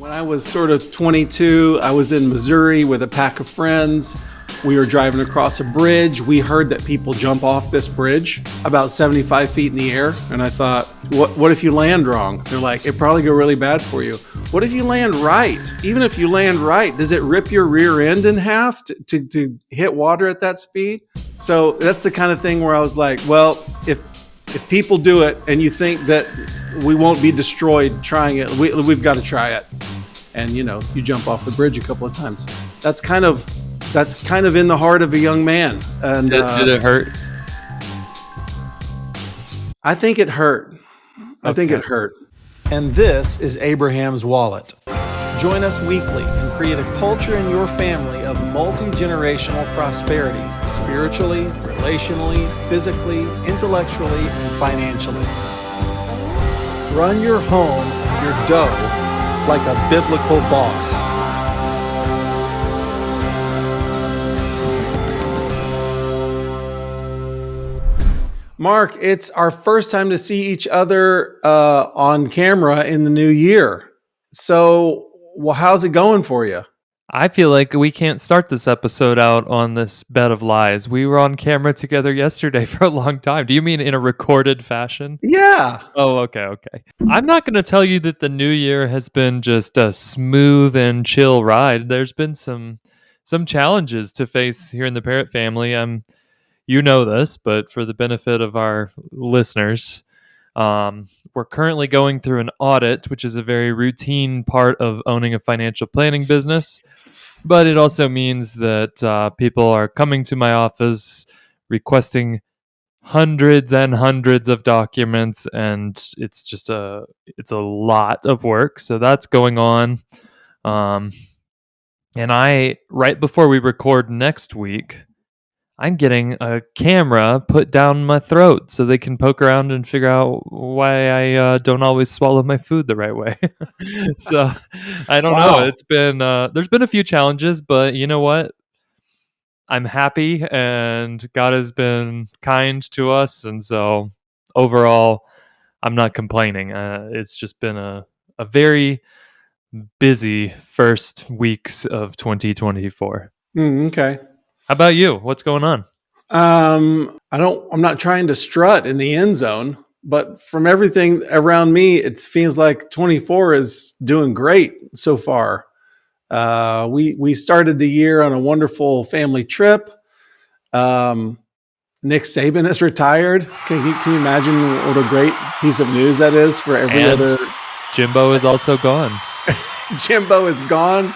When I was sort of 22, I was in Missouri with a pack of friends. We were driving across a bridge. We heard that people jump off this bridge about 75 feet in the air. And I thought, what if you land wrong? They're like, it'd probably go really bad for you. What if you land right? Even if you land right, does it rip your rear end in half to hit water at that speed? So that's the kind of thing where I was like, well, if people do it and you think that we won't be destroyed trying it, we've got to try it. And you jump off the bridge a couple of times. That's kind of in the heart of a young man. And did it hurt? I think it hurt. I think it hurt. And this is Abraham's Wallet. Join us weekly and create a culture in your family of multi-generational prosperity, spiritually, relationally, physically, intellectually, and financially. Run your home, your dough, like a biblical boss. Mark, it's our first time to see each other on camera in the new year. So, how's it going for you? I feel like we can't start this episode out on this bed of lies. We were on camera together yesterday for a long time. Do you mean in a recorded fashion? Yeah. Oh, okay. I'm not going to tell you that the new year has been just a smooth and chill ride. There's been some challenges to face here in the Parrott family. You know this, but for the benefit of our listeners, we're currently going through an audit, which is a very routine part of owning a financial planning business. But it also means that people are coming to my office requesting hundreds and hundreds of documents, and it's a lot of work. So that's going on. And right before we record next week, I'm getting a camera put down my throat so they can poke around and figure out why I don't always swallow my food the right way. So I don't know. It's been there's been a few challenges, but you know what? I'm happy, and God has been kind to us, and so overall, I'm not complaining. It's just been a very busy first weeks of 2024. Okay. How about you? What's going on? I'm not trying to strut in the end zone, but from everything around me, it feels like 24 is doing great so far. We started the year on a wonderful family trip. Nick Saban is retired. Can you imagine what a great piece of news that is for every other? Jimbo is also gone. Jimbo is gone.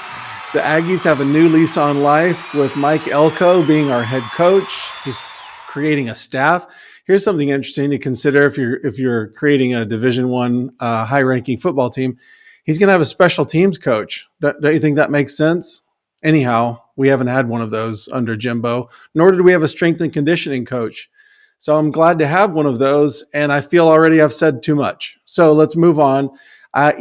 The Aggies have a new lease on life with Mike Elko being our head coach. He's creating a staff. Here's something interesting to consider if you're creating a Division I high-ranking football team. He's going to have a special teams coach. Don't you think that makes sense? Anyhow, we haven't had one of those under Jimbo, nor did we have a strength and conditioning coach. So I'm glad to have one of those, and I feel already I've said too much. So let's move on. I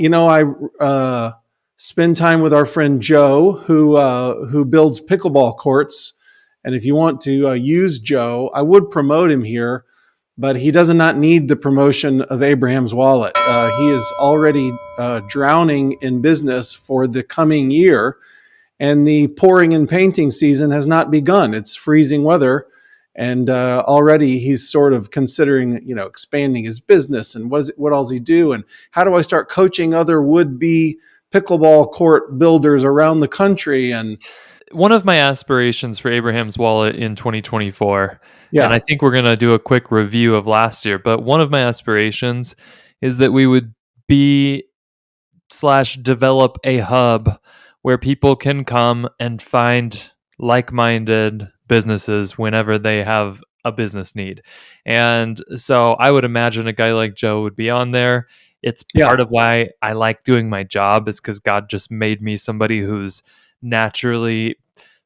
spend time with our friend Joe, who builds pickleball courts. And if you want to use Joe, I would promote him here, but he does not need the promotion of Abraham's Wallet. He is already drowning in business for the coming year, and the pouring and painting season has not begun. It's freezing weather, and already he's sort of considering, expanding his business and what does he do, and how do I start coaching other would-be pickleball court builders around the country. And one of my aspirations for Abraham's Wallet in 2024, yeah. And I think we're going to do a quick review of last year, but one of my aspirations is that we would develop a hub where people can come and find like-minded businesses whenever they have a business need. And so I would imagine a guy like Joe would be on there. It's part of why I like doing my job, is because God just made me somebody who's naturally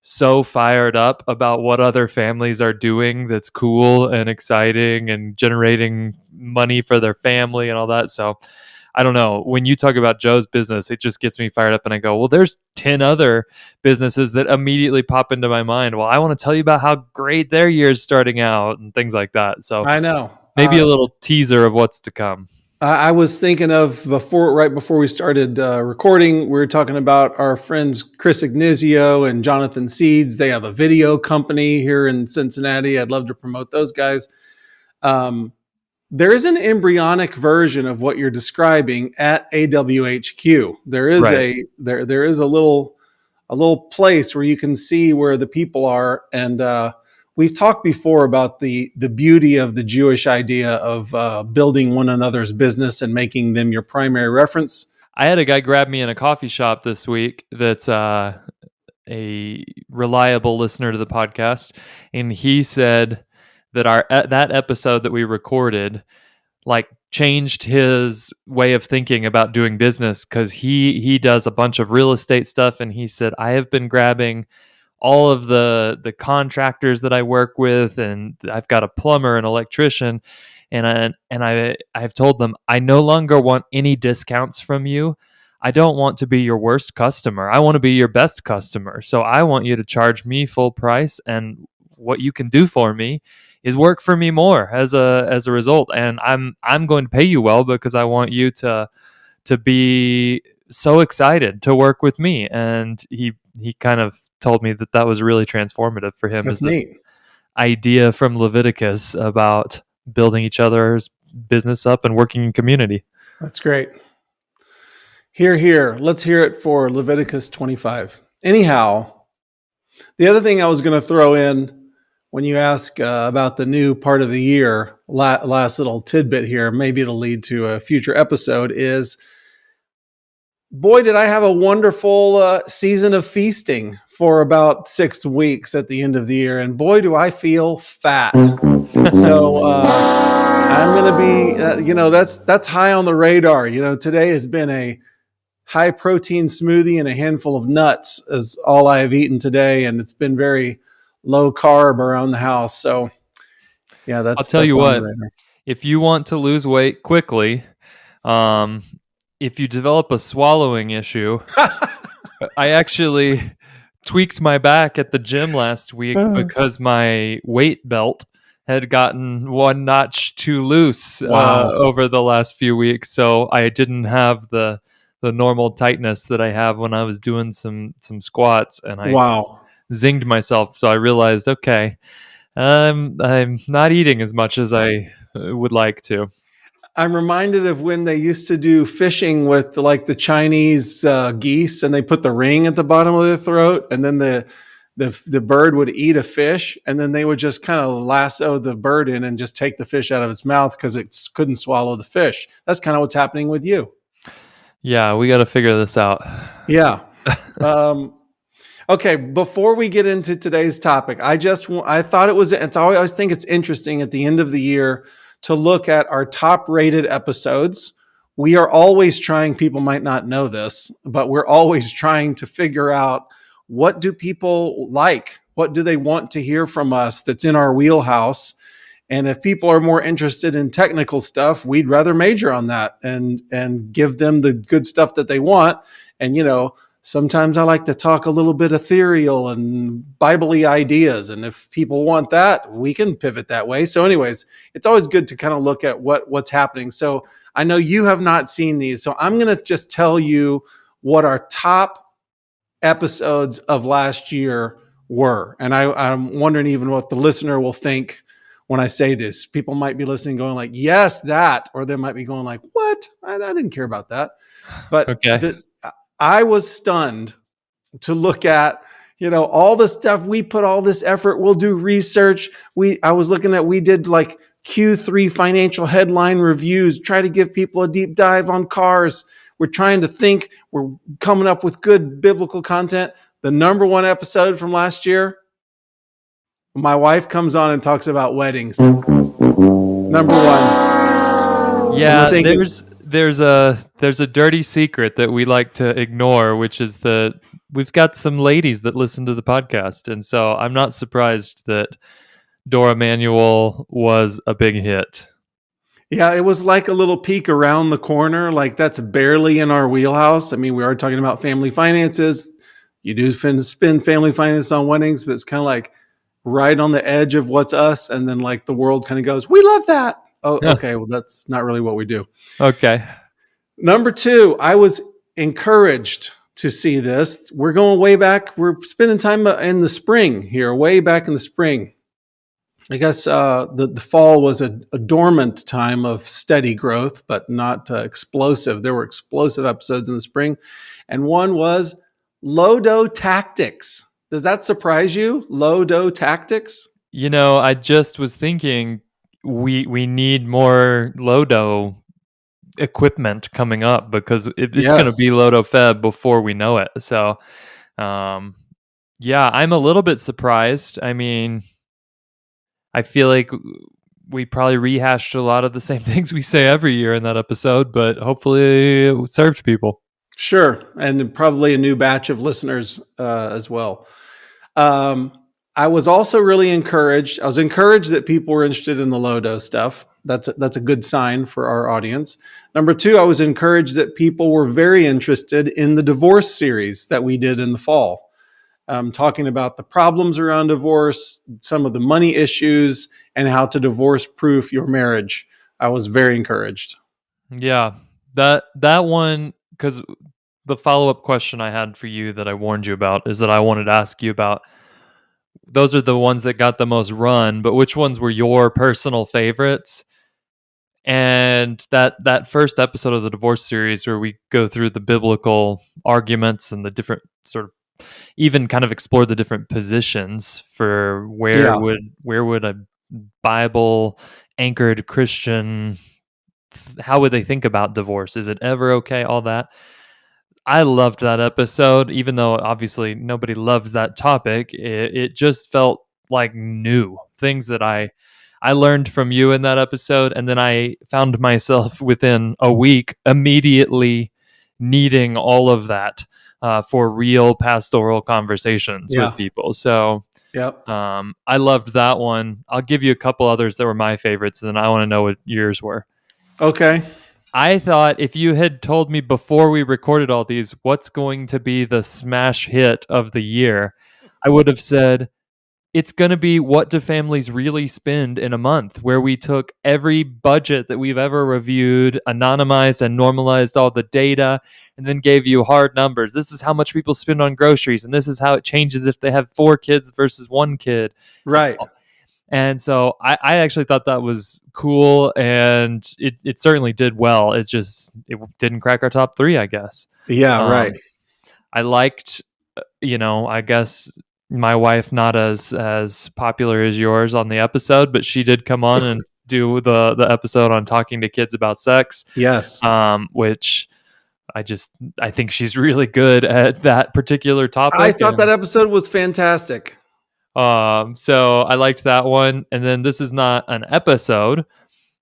so fired up about what other families are doing that's cool and exciting and generating money for their family and all that. So I don't know. When you talk about Joe's business, it just gets me fired up, and I go, well, there's 10 other businesses that immediately pop into my mind. Well, I want to tell you about how great their year's starting out and things like that. So I know. Maybe a little teaser of what's to come. I was thinking of right before we started recording, we were talking about our friends Chris Ignizio and Jonathan Seeds. They have a video company here in Cincinnati. I'd love to promote those guys. Um, there is an embryonic version of what you're describing at AWHQ. Right. There is a little place where you can see where the people are. And we've talked before about the beauty of the Jewish idea of building one another's business and making them your primary reference. I had a guy grab me in a coffee shop this week that's a reliable listener to the podcast, and he said that that episode that we recorded like changed his way of thinking about doing business because he does a bunch of real estate stuff, and he said I have been grabbing all of the contractors that I work with, and I've got a plumber, an electrician, I've told them I no longer want any discounts from you. I don't want to be your worst customer. I want to be your best customer. So I want you to charge me full price, and what you can do for me is work for me more as a result. And I'm going to pay you well because I want you to be so excited to work with me. And he kind of told me that that was really transformative for him, That's is this neat. idea from Leviticus about building each other's business up and working in community. That's great. Here. Let's hear it for Leviticus 25. Anyhow, the other thing I was going to throw in when you ask about the new part of the year, last little tidbit here, maybe it'll lead to a future episode, is boy, did I have a wonderful season of feasting for about 6 weeks at the end of the year. And boy, do I feel fat. So I'm going to be, that's high on the radar. Today has been a high protein smoothie and a handful of nuts is all I have eaten today. And it's been very low carb around the house. So yeah, I'll that's tell you on the what, radar. if you want to lose weight quickly, um, if you develop a swallowing issue, I actually tweaked my back at the gym last week because my weight belt had gotten one notch too loose Wow. over the last few weeks, so I didn't have the normal tightness that I have when I was doing some squats, and I Wow. zinged myself. So I realized, okay, I'm not eating as much as I would like to. I'm reminded of when they used to do fishing with like the Chinese geese, and they put the ring at the bottom of their throat, and then the bird would eat a fish, and then they would just kind of lasso the bird in and just take the fish out of its mouth because it couldn't swallow the fish. That's kind of what's happening with you. Yeah, we got to figure this out. Yeah. Okay, before we get into today's topic, I thought I always think it's interesting at the end of the year to look at our top rated episodes. We are always trying, people might not know this, but we're always trying to figure out what do people like? What do they want to hear from us that's in our wheelhouse? And if people are more interested in technical stuff, we'd rather major on that and give them the good stuff that they want. And sometimes I like to talk a little bit ethereal and Bible-y ideas. And if people want that, we can pivot that way. So anyways, it's always good to kind of look at what's happening. So I know you have not seen these. So I'm going to just tell you what our top episodes of last year were. And I'm wondering even what the listener will think when I say this. People might be listening going like, yes, that, or they might be going like, what? I didn't care about that. But Okay. I was stunned to look at, all the stuff we put all this effort. We'll do research. I was looking at, we did like Q3 financial headline reviews, try to give people a deep dive on cars. We're trying to think, we're coming up with good biblical content. The number one episode from last year, my wife comes on and talks about weddings. Number one. Yeah, Thinking, there's a dirty secret that we like to ignore, which is that we've got some ladies that listen to the podcast, and so I'm not surprised that Dora Manuel was a big hit. yeah, it was like a little peek around the corner. Like that's barely in our wheelhouse. I mean, we are talking about family finances. You do spend family finance on weddings, but it's kind of like right on the edge of what's us. And then like the world kind of goes, we love that. Oh, okay. Well, that's not really what we do. Okay. Number two, I was encouraged to see this. We're going way back. We're spending time in the spring here, way back in the spring. I guess the fall was a dormant time of steady growth, but not explosive. There were explosive episodes in the spring, and one was low-dough tactics. Does that surprise you? Low-dough tactics? I just was thinking we need more Lodo equipment coming up because it's going to Yes. be Lodo Feb before we know it. So, um, yeah, I'm a little bit surprised. I mean, I feel like we probably rehashed a lot of the same things we say every year in that episode, but hopefully it served people. Sure, and probably a new batch of listeners as well. Um, I was also really encouraged. I was encouraged that people were interested in the Lodo stuff. That's a good sign for our audience. Number two, I was encouraged that people were very interested in the divorce series that we did in the fall, talking about the problems around divorce, some of the money issues, and how to divorce-proof your marriage. I was very encouraged. Yeah, that one, because the follow up question I had for you that I warned you about is that I wanted to ask you about. Those are the ones that got the most run, but which ones were your personal favorites? And that first episode of the divorce series where we go through the biblical arguments and the different sort of even kind of explore the different positions for Yeah, where would a Bible anchored Christian, how would they think about divorce? Is it ever okay? All that. I loved that episode, even though obviously nobody loves that topic. It just felt like new things that I learned from you in that episode, and then I found myself within a week immediately needing all of that for real pastoral conversations with yeah, people. So yep. I loved that one. I'll give you a couple others that were my favorites, and then I want to know what yours were. Okay. I thought if you had told me before we recorded all these what's going to be the smash hit of the year, I would have said it's going to be what do families really spend in a month, where we took every budget that we've ever reviewed, anonymized and normalized all the data, and then gave you hard numbers. This is how much people spend on groceries, and this is how it changes if they have 4 kids versus 1 kid. Right. And so I actually thought that was cool, and it certainly did well. It didn't crack our top three, I guess. Yeah, right. Um, I liked, I guess my wife not as popular as yours on the episode, but she did come on and do the episode on talking to kids about sex, Yes. which I think she's really good at that particular I topic. thought that episode was fantastic. So I liked that one. And then this is not an episode,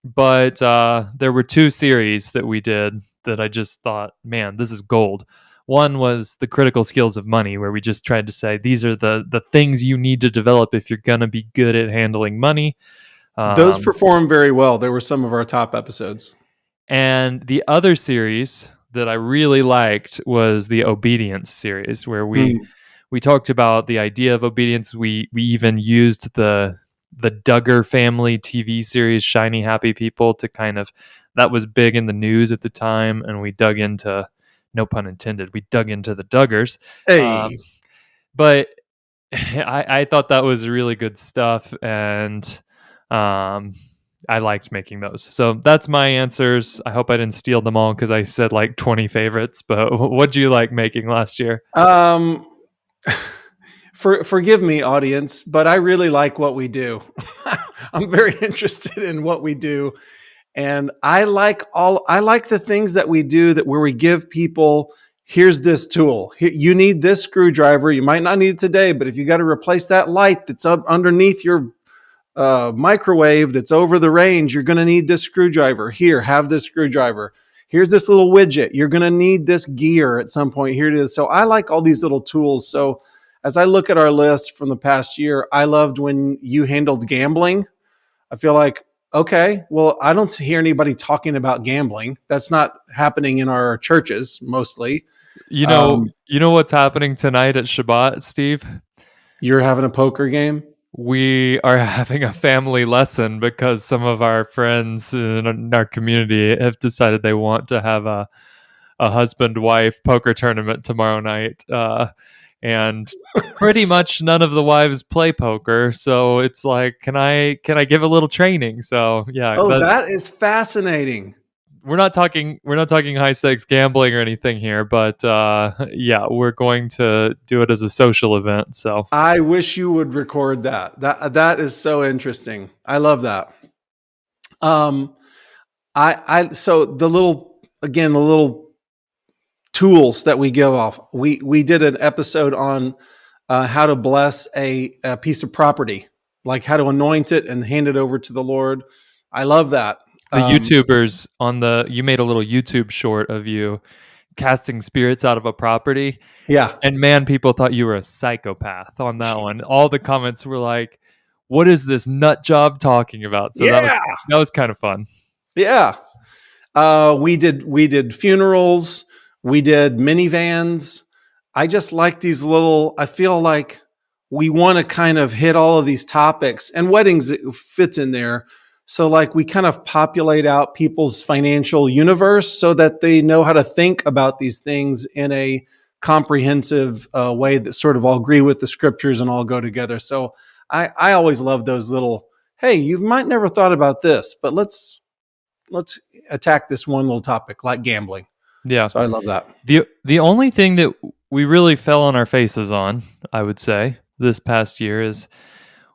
but there were 2 series that we did that I just thought, man, this is gold. One was the critical skills of money, where we just tried to say these are the things you need to develop if you're going to be good at handling money. Those Um, performed very well. They were some of our top episodes. and the other series that I really liked was the obedience series, where Hmm. we talked about the idea of obedience. We even used the Duggar family TV series Shiny Happy People to kind of, that was big in the news at the time, and we dug into, no pun intended, we dug into the Duggars. Hey. But I thought that was really good stuff, and um, I liked making those. So that's my answers. I hope I didn't steal them all because I said like 20 favorites. But what'd you like making last year? Um forgive me, audience, but I really like what we do. I'm very interested in what we do. And I like the things that we do that where we give people, here's this tool. You need this screwdriver. You might not need it today, but if you got to replace that light that's up underneath your microwave that's over the range, you're going to need this screwdriver. Here, have this screwdriver. Here's this little widget. You're going to need this gear at some point. Here it is. So I like all these little tools. So as I look at our list from the past year, I loved when you handled gambling. I feel like, okay, well, I don't hear anybody talking about gambling. That's not happening in our churches mostly. You know, Um, you know what's happening tonight at Shabbat, Steve? you're having a poker game. we are having a family lesson because some of our friends in our community have decided they want to have a husband wife poker tournament tomorrow night. And pretty much none of the wives play poker. So it's like, can I give a little training? So yeah, Oh, but that is fascinating. we're not talking high stakes gambling or anything here, but yeah, we're going to do it as a social event. So I wish you would record that. That is so interesting. I love that. Um, so the little tools that we give off. We did an episode on how to bless a piece of property, like how to anoint it and hand it over to the Lord. I love that. the YouTubers you made a little YouTube short of you casting spirits out of a property. Yeah, And man, people thought you were a psychopath on that one. All the comments were like, "What is this nut job talking about?" So yeah, that was kind of fun. yeah. We did funerals. We did minivans. I just like these little. I feel like we want to kind of hit all of these topics, and weddings fits in there. So like we kind of populate out people's financial universe so that they know how to think about these things in a comprehensive way that sort of all agree with the scriptures and all go together. So I always love those little. Hey, you might never thought about this, but let's attack this one little topic like gambling. Yeah. So I love that. The only thing that we really fell on our faces on, I would say, this past year is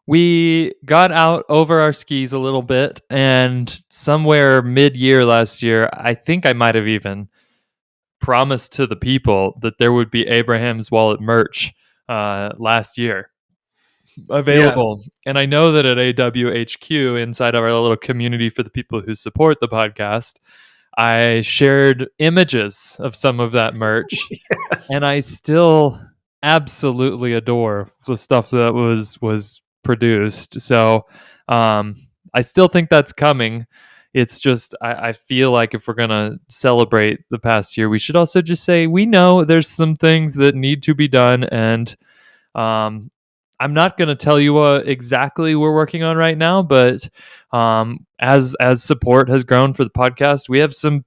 we got out over our skis a little bit, and somewhere mid-year last year, I think I might have even promised to the people that there would be Abraham's Wallet merch last year Yes. available. And I know that at AWHQ, inside of our little community for the people who support the podcast, I shared images of some of that merch, Yes. and I still absolutely adore the stuff that was produced. So I still think that's coming. It's just I feel like if we're gonna celebrate the past year, we should also just say we know there's some things that need to be done, and um, I'm not going to tell you what exactly we're working on right now, but as support has grown for the podcast, we have some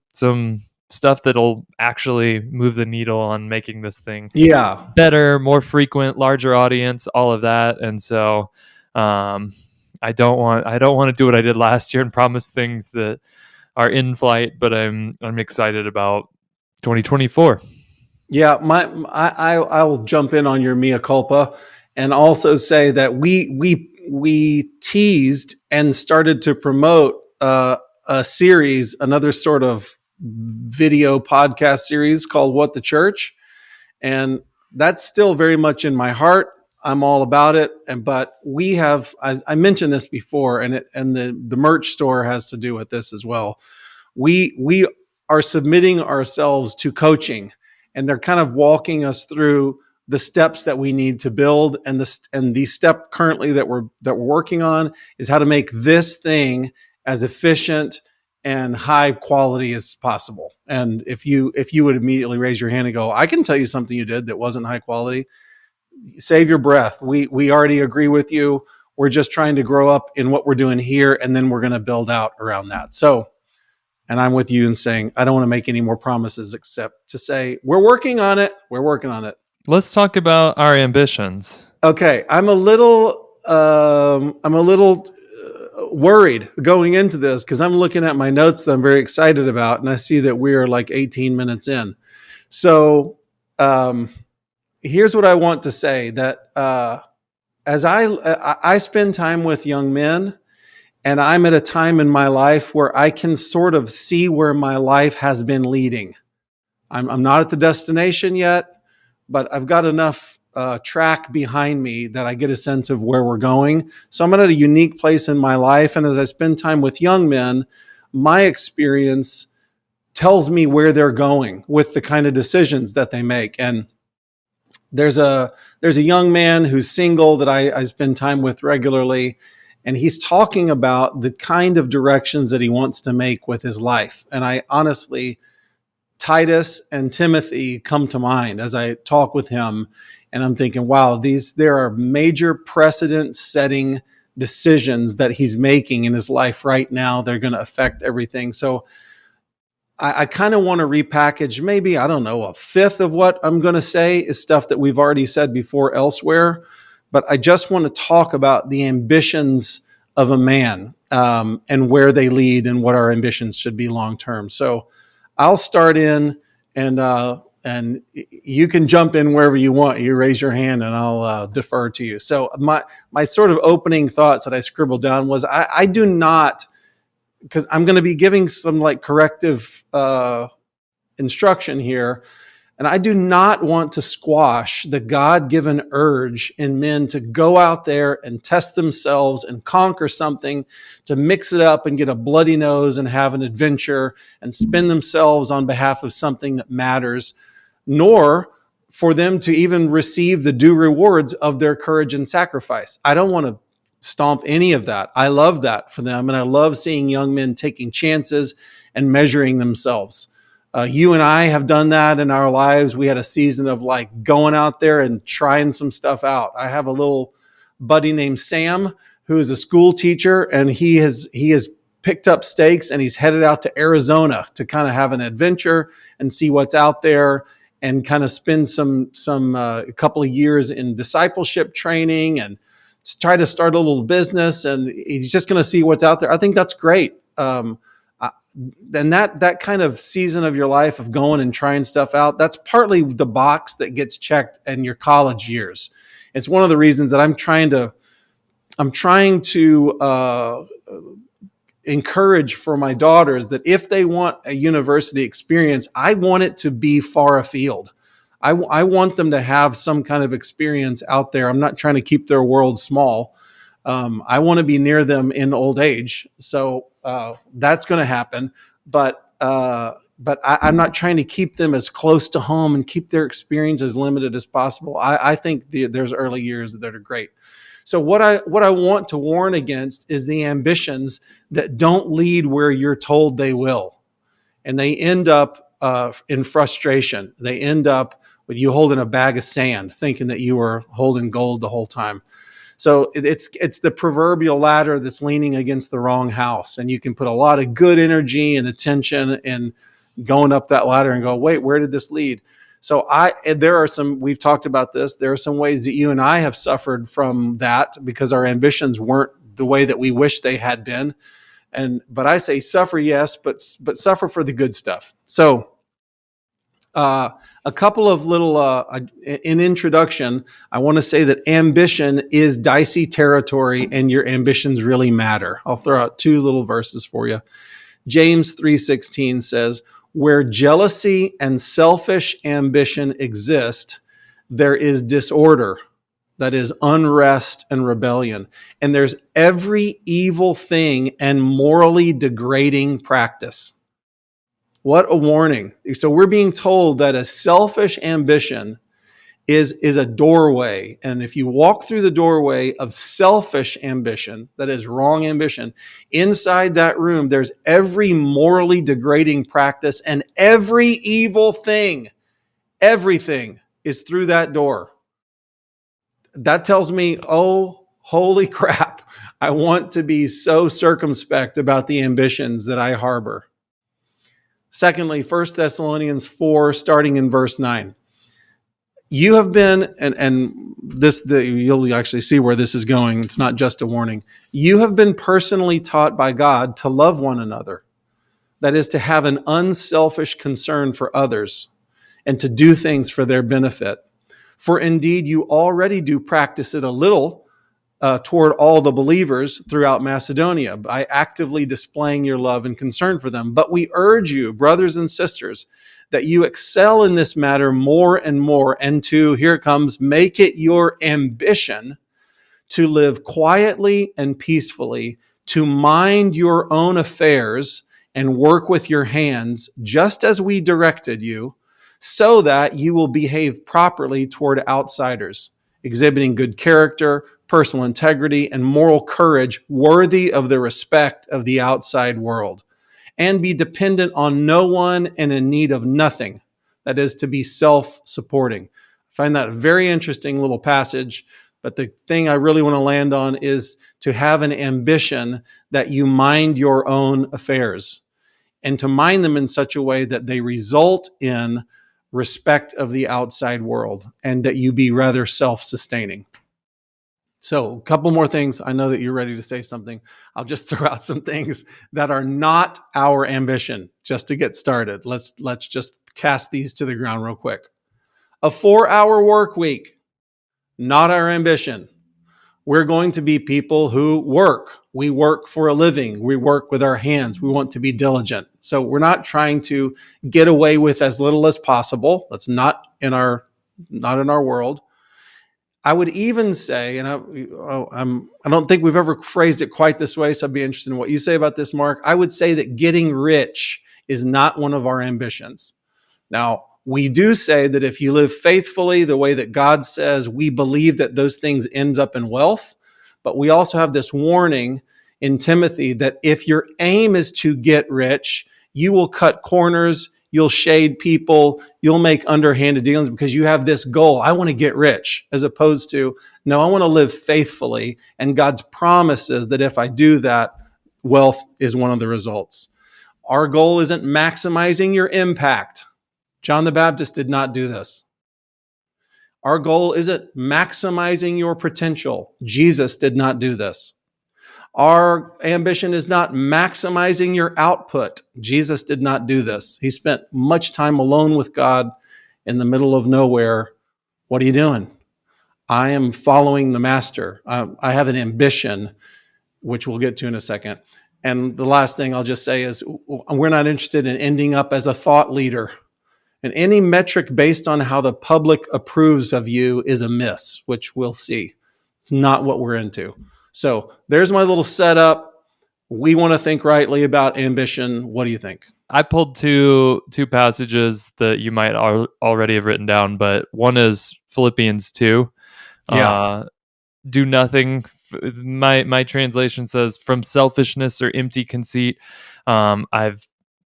stuff that'll actually move the needle on making this thing Yeah. better, more frequent, larger audience, all of that. And so I don't want to do what I did last year and promise things that are in flight, but I'm excited about 2024. Yeah. I will jump in on your mea culpa and also say that we teased and started to promote a series, another sort of video podcast series called What the Church. And that's still very much in my heart. I'm all about it. But we have, I mentioned this before, and the merch store has to do with this as well. We are submitting ourselves to coaching, and they're kind of walking us through the steps that we need to build. And the step currently that we're working on is how to make this thing as efficient and high quality as possible. And if you would immediately raise your hand and go, I can tell you something you did that wasn't high quality, save your breath. We already agree with you. We're just trying to grow up in what we're doing here, and then we're going to build out around that. So, and I'm with you in saying I don't want to make any more promises except to say we're working on it. We're working on it. Let's talk about our ambitions. Okay, I'm a little worried going into this because I'm looking at my notes that I'm very excited about, and I see that we are like 18 minutes in. So here's what I want to say: that as I spend time with young men, and I'm at a time in my life where I can sort of see where my life has been leading. I'm not at the destination yet, but I've got enough track behind me that I get a sense of where we're going. So I'm at a unique place in my life. And as I spend time with young men, my experience tells me where they're going with the kind of decisions that they make. And there's a young man who's single that I spend time with regularly, and he's talking about the kind of directions that he wants to make with his life. And I honestly, Titus and Timothy come to mind as I talk with him. And I'm thinking, wow, there are major precedent setting decisions that he's making in his life right now. They're going to affect everything. So I kind of want to repackage maybe, I don't know, a fifth of what I'm going to say is stuff that we've already said before elsewhere. But I just want to talk about the ambitions of a man, and where they lead and what our ambitions should be long term. So I'll start in, and you can jump in wherever you want. You raise your hand and I'll defer to you. So my sort of opening thoughts that I scribbled down was I do not, because I'm going to be giving some like corrective instruction here. And I do not want to squash the God-given urge in men to go out there and test themselves and conquer something, to mix it up and get a bloody nose and have an adventure and spin themselves on behalf of something that matters, nor for them to even receive the due rewards of their courage and sacrifice. I don't want to stomp any of that. I love that for them. And I love seeing young men taking chances and measuring themselves. You and I have done that in our lives. We had a season of like going out there and trying some stuff out. I have a little buddy named Sam who is a school teacher, and he has picked up stakes and he's headed out to Arizona to kind of have an adventure and see what's out there and kind of spend a couple of years in discipleship training and try to start a little business. And he's just going to see what's out there. I think that's great. Then that kind of season of your life of going and trying stuff out, that's partly the box that gets checked in your college years. It's one of the reasons that I'm trying to encourage for my daughters that if they want a university experience, I want it to be far afield. I want them to have some kind of experience out there. I'm not trying to keep their world small. I want to be near them in old age. So that's going to happen. But I'm not trying to keep them as close to home and keep their experience as limited as possible. I think there's early years that are great. So what I want to warn against is the ambitions that don't lead where you're told they will. And they end up in frustration. They end up with you holding a bag of sand, thinking that you were holding gold the whole time. So it's the proverbial ladder that's leaning against the wrong house. And you can put a lot of good energy and attention in going up that ladder and go, wait, where did this lead? So we've talked about this. There are some ways that you and I have suffered from that because our ambitions weren't the way that we wish they had been. But I say suffer, yes, but suffer for the good stuff. So a couple of little, in introduction, I want to say that ambition is dicey territory and your ambitions really matter. I'll throw out two little verses for you. James 3:16 says, where jealousy and selfish ambition exist, there is disorder, that is unrest and rebellion. And there's every evil thing and morally degrading practice. What a warning. So we're being told that a selfish ambition is a doorway. And if you walk through the doorway of selfish ambition, that is wrong ambition, inside that room, there's every morally degrading practice and every evil thing. Everything is through that door. That tells me, oh, holy crap. I want to be so circumspect about the ambitions that I harbor. Secondly, 1 Thessalonians 4, starting in verse 9. You have been, you'll actually see where this is going. It's not just a warning. You have been personally taught by God to love one another. That is, to have an unselfish concern for others and to do things for their benefit. For indeed, you already do practice it a little toward all the believers throughout Macedonia by actively displaying your love and concern for them. But we urge you, brothers and sisters, that you excel in this matter more and more, and to, here it comes, make it your ambition to live quietly and peacefully, to mind your own affairs and work with your hands, just as we directed you, so that you will behave properly toward outsiders, exhibiting good character, personal integrity, and moral courage worthy of the respect of the outside world. and be dependent on no one and in need of nothing. That is to be self-supporting. I find that a very interesting little passage. But the thing I really want to land on is to have an ambition that you mind your own affairs and to mind them in such a way that they result in respect of the outside world and that you be rather self-sustaining. So, a couple more things. I know that you're ready to say something. I'll just throw out some things that are not our ambition just to get started. Let's just cast these to the ground real quick. A 4-hour work week, not our ambition. We're going to be people who work. We work for a living. We work with our hands. We want to be diligent. So we're not trying to get away with as little as possible. That's not in our world. I would even say, and I don't think we've ever phrased it quite this way, so I'd be interested in what you say about this, Mark. I would say that getting rich is not one of our ambitions. Now, we do say that if you live faithfully the way that God says, we believe that those things ends up in wealth. But we also have this warning in Timothy that if your aim is to get rich, you will cut corners, you'll shade people, you'll make underhanded dealings because you have this goal. I want to get rich, as opposed to, no, I want to live faithfully. And God's promises that if I do that, wealth is one of the results. Our goal isn't maximizing your impact. John the Baptist did not do this. Our goal isn't maximizing your potential. Jesus did not do this. Our ambition is not maximizing your output. Jesus did not do this. He spent much time alone with God in the middle of nowhere. What are you doing? I am following the master. I have an ambition, which we'll get to in a second. And the last thing I'll just say is we're not interested in ending up as a thought leader. And any metric based on how the public approves of you is a miss, which we'll see. It's not what we're into. So there's my little setup. We want to think rightly about ambition. What do you think? I pulled two passages that you might already have written down, but one is Philippians 2. Yeah. Do nothing. My translation says from selfishness or empty conceit. I've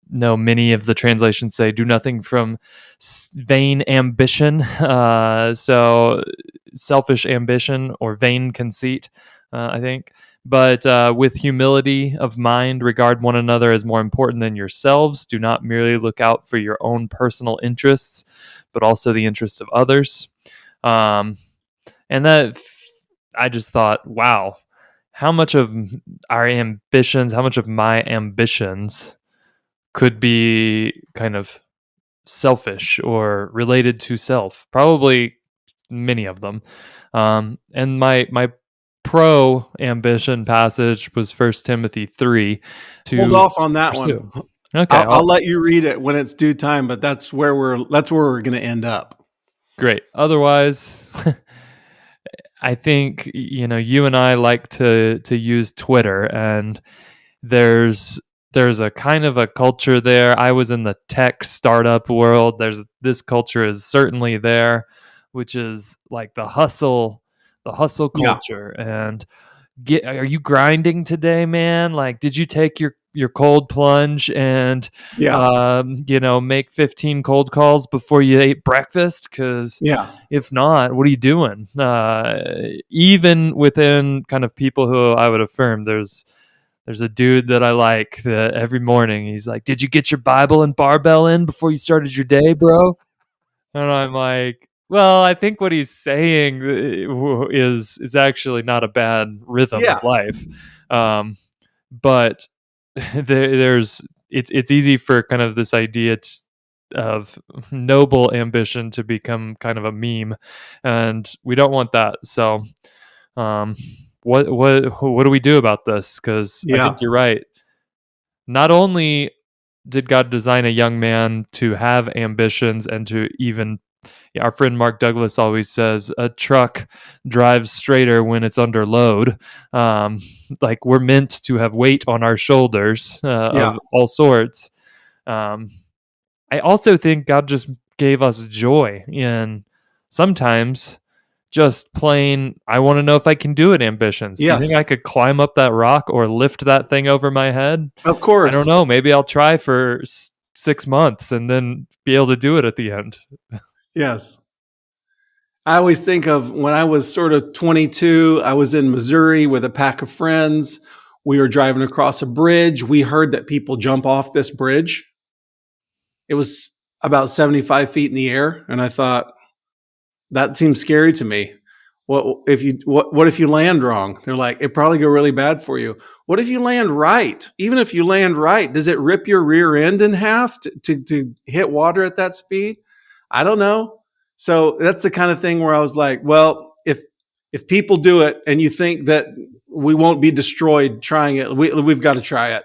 know many of the translations say do nothing from vain ambition. So selfish ambition or vain conceit, I think. But with humility of mind, regard one another as more important than yourselves. Do not merely look out for your own personal interests, but also the interests of others. And that I just thought, wow, how much of our ambitions, how much of my ambitions could be kind of selfish or related to self? Probably many of them. And my pro ambition passage was First Timothy 3 Hold to off on that pursue. one. Okay, I'll let you read it when it's due time, but that's where we're going to end up. great. Otherwise, I think you and I like to use Twitter, and there's a kind of a culture there. I was in the tech startup world. This culture is certainly there, which is like the hustle Yeah. culture. And are you grinding today, man? Like, did you take your cold plunge and Yeah. make 15 cold calls before you ate breakfast? Because Yeah. if not, what are you doing? Even within kind of people who I would affirm, there's a dude that I like that every morning he's like, "Did you get your Bible and barbell in before you started your day, bro?" And I'm like, well, I think what he's saying is actually not a bad rhythm of Yeah. life. But there's it's easy for kind of this idea of noble ambition to become kind of a meme, and we don't want that. So, um, what do we do about this? Because I think Yeah. you're right. Not only did God design a young man to have ambitions and to even, yeah, our friend Mark Douglas always says a truck drives straighter when it's under load. Um, like we're meant to have weight on our shoulders Yeah. of all sorts. Um, I also think God just gave us joy in sometimes just plain, I want to know if I can do it ambitions. Do you think Yes, I could climb up that rock or lift that thing over my head? of I don't course. know. Maybe I'll try for 6 months and then be able to do it at the end. Yes. I always think of when I was sort of 22, I was in Missouri with a pack of friends. We were driving across a bridge. We heard that people jump off this bridge. It was about 75 feet in the air. And I thought, that seems scary to me. What if you land wrong? They're like, it probably go really bad for you. What if you land right? Even if you land right, does it rip your rear end in half to hit water at that speed? I don't know. So that's the kind of thing where I was like, well, if people do it and you think that we won't be destroyed trying it, we've got to try it.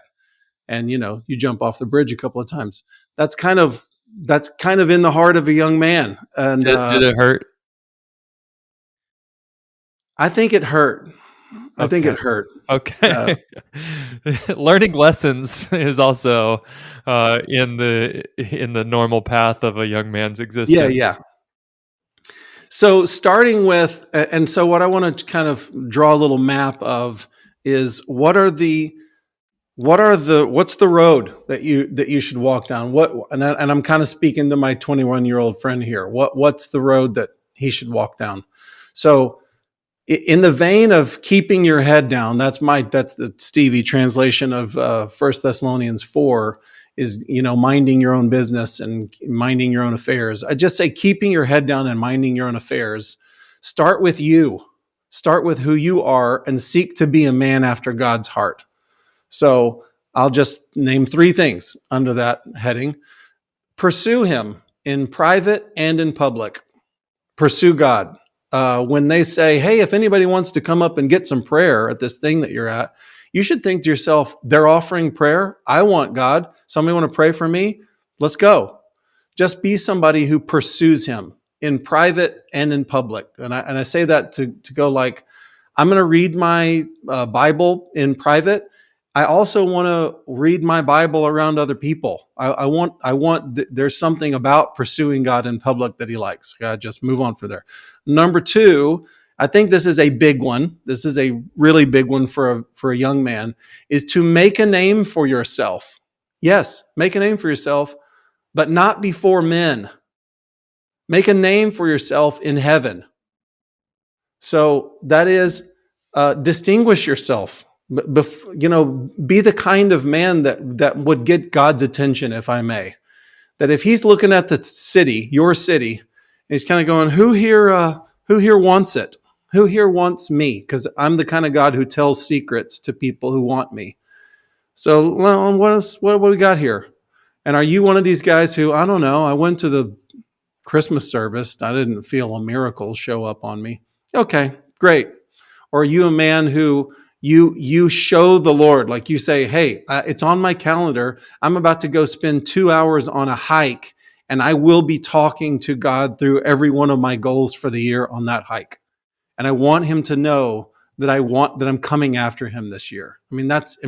And you jump off the bridge a couple of times. That's kind of in the heart of a young man. And Did it hurt? I think it hurt. I think Okay. it hurt. Okay. Learning lessons is also in the normal path of a young man's Yeah, yeah. existence. So starting with, and so what I want to kind of draw a little map of is what's the road that you should walk down? And I'm kind of speaking to my 21-year-old friend here. What's the road that he should walk down? So in the vein of keeping your head down, that's the Stevie translation of 1 Thessalonians 4 is, minding your own business and minding your own affairs. I just say keeping your head down and minding your own affairs. Start with you. Start with who you are and seek to be a man after God's heart. So I'll just name 3 things under that heading. Pursue him in private and in public. Pursue God. When they say, hey, if anybody wants to come up and get some prayer at this thing that you're at, you should think to yourself, they're offering prayer. I want God. Somebody want to pray for me? Let's go. Just be somebody who pursues him in private and in public. And I say that to go like, I'm going to read my Bible in private. I also want to read my Bible around other people. There's something about pursuing God in public that he likes. Just move on for there. Number 2, I think this is a big one. This is a really big one for a young man, is to make a name for yourself. Yes, make a name for yourself, but not before men. Make a name for yourself in heaven. So that is distinguish yourself. Be the kind of man that would get God's attention, if I may. That if he's looking at the city, your city, and he's kind of going, who here wants it? Who here wants me? Because I'm the kind of God who tells secrets to people who want me. So, well, what we got here? And are you one of these guys who, I don't know, I went to the Christmas service, I didn't feel a miracle show up on me. Okay, great. Or are you a man who you show the Lord, like you say, hey, it's on my calendar. I'm about to go spend 2 hours on a hike, and I will be talking to God through every one of my goals for the year on that hike. And I want him to know that I'm coming after him this year. I mean, that's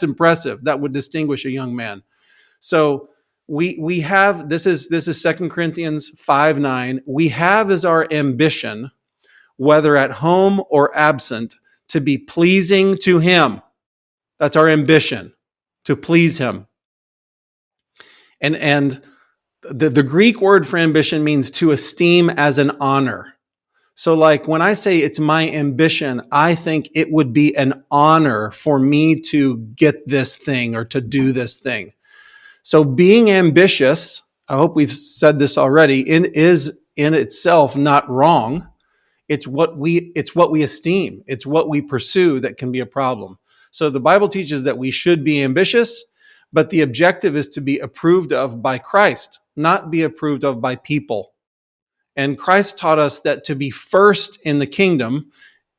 impressive. That would distinguish a young man. So we have, this is 2 Corinthians 5:9. We have as our ambition, whether at home or absent, to be pleasing to him. That's our ambition, to please him. And the Greek word for ambition means to esteem as an honor. So like when I say it's my ambition, I think it would be an honor for me to get this thing or to do this thing. So being ambitious, I hope we've said this already, is in itself not wrong. It's what we esteem. It's what we pursue that can be a problem. So the Bible teaches that we should be ambitious, but the objective is to be approved of by Christ, not be approved of by people. And Christ taught us that to be first in the kingdom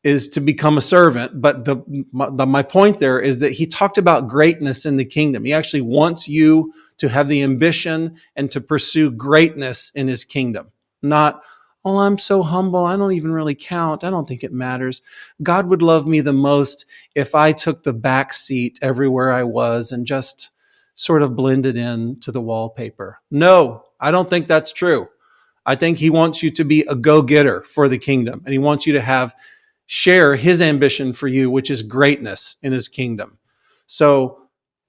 is to become a servant. But my point there is that he talked about greatness in the kingdom. He actually wants you to have the ambition and to pursue greatness in his kingdom. Not, oh, I'm so humble, I don't even really count. I don't think it matters. God would love me the most if I took the back seat everywhere I was and just sort of blended in to the wallpaper. No, I don't think that's true. I think he wants you to be a go-getter for the kingdom, and he wants you to share his ambition for you, which is greatness in his kingdom. So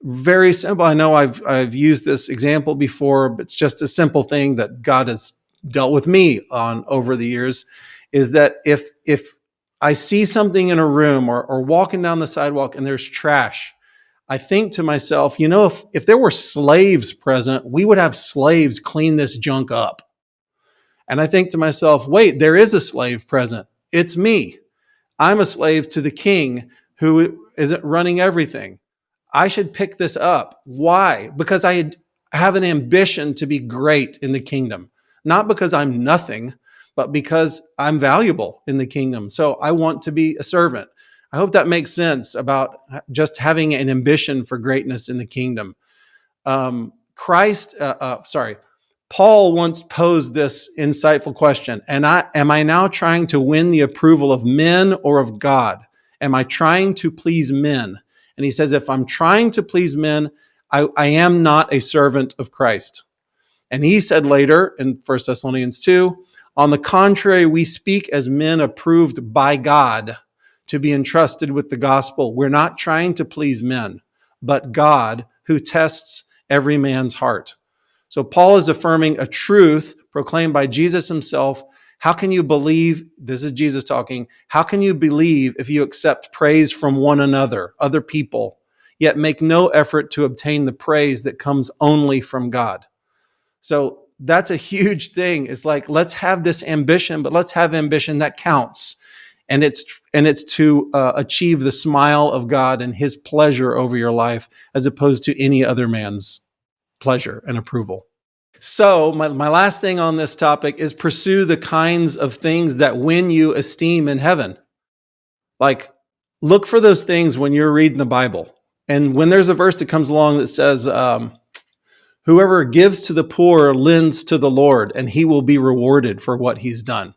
very simple. I know I've used this example before, but it's just a simple thing that God has dealt with me on over the years, is that if I see something in a room or walking down the sidewalk and there's trash, I think to myself, if there were slaves present, we would have slaves clean this junk up. And I think to myself, wait, there is a slave present. It's me. I'm a slave to the king who isn't running everything. I should pick this up. Why? Because I have an ambition to be great in the kingdom, not because I'm nothing, but because I'm valuable in the kingdom. So I want to be a servant. I hope that makes sense about just having an ambition for greatness in the kingdom. Paul once posed this insightful question: am I now trying to win the approval of men or of God? Am I trying to please men? And he says, if I'm trying to please men, I am not a servant of Christ. And he said later in 1 Thessalonians 2, on the contrary, we speak as men approved by God to be entrusted with the gospel. We're not trying to please men, but God, who tests every man's heart. So Paul is affirming a truth proclaimed by Jesus himself. How can you believe? This is Jesus talking. How can you believe if you accept praise from one another, other people, yet make no effort to obtain the praise that comes only from God? So that's a huge thing. It's like, let's have this ambition, but let's have ambition that counts. And it's to achieve the smile of God and his pleasure over your life, as opposed to any other man's pleasure and approval. So my last thing on this topic is pursue the kinds of things that win you esteem in heaven. Like, look for those things when you're reading the Bible. And when there's a verse that comes along that says, whoever gives to the poor lends to the Lord, and he will be rewarded for what he's done.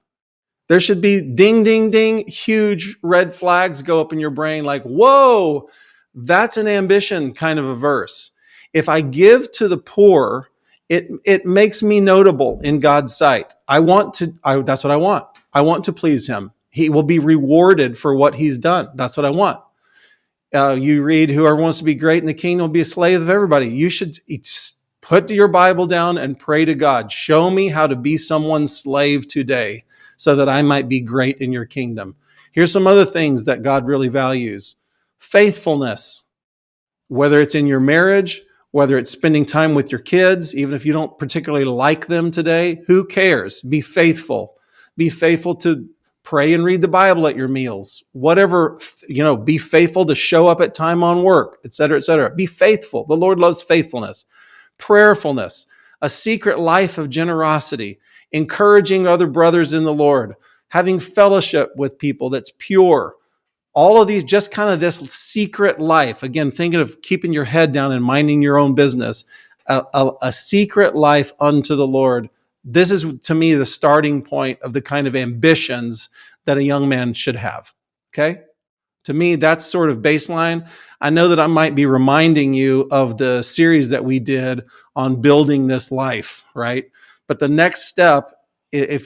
There should be ding, ding, ding, huge red flags go up in your brain like, whoa, that's an ambition kind of a verse. If I give to the poor, it makes me notable in God's sight. That's what I want. I want to please him. He will be rewarded for what he's done. That's what I want. You read, whoever wants to be great in the kingdom will be a slave of everybody. You should put your Bible down and pray to God. Show me how to be someone's slave today so that I might be great in your kingdom. Here's some other things that God really values. Faithfulness, whether it's in your marriage, whether it's spending time with your kids, even if you don't particularly like them today, who cares? Be faithful. Be faithful to pray and read the Bible at your meals. Whatever, be faithful to show up at time on work, et cetera, et cetera. Be faithful. The Lord loves faithfulness. Prayerfulness, a secret life of generosity, encouraging other brothers in the Lord, having fellowship with people that's pure. All of these, just kind of this secret life. Again, thinking of keeping your head down and minding your own business, a secret life unto the Lord. This is, to me, the starting point of the kind of ambitions that a young man should have. Okay? To me, that's sort of baseline. I know that I might be reminding you of the series that we did on building this life, right? But the next step, and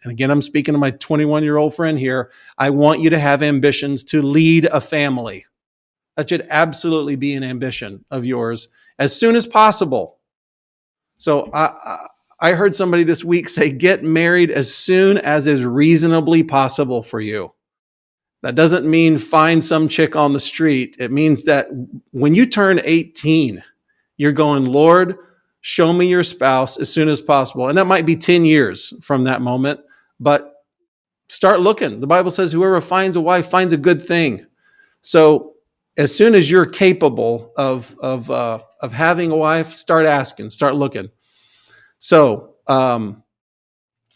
again, I'm speaking to my 21-year-old friend here. I want you to have ambitions to lead a family. That should absolutely be an ambition of yours as soon as possible. So I heard somebody this week say, get married as soon as is reasonably possible for you. That doesn't mean find some chick on the street. It means that when you turn 18, you're going, Lord, show me your spouse as soon as possible. And that might be 10 years from that moment, but start looking. The Bible says whoever finds a wife finds a good thing. So as soon as you're capable of having a wife, start asking, start looking. So,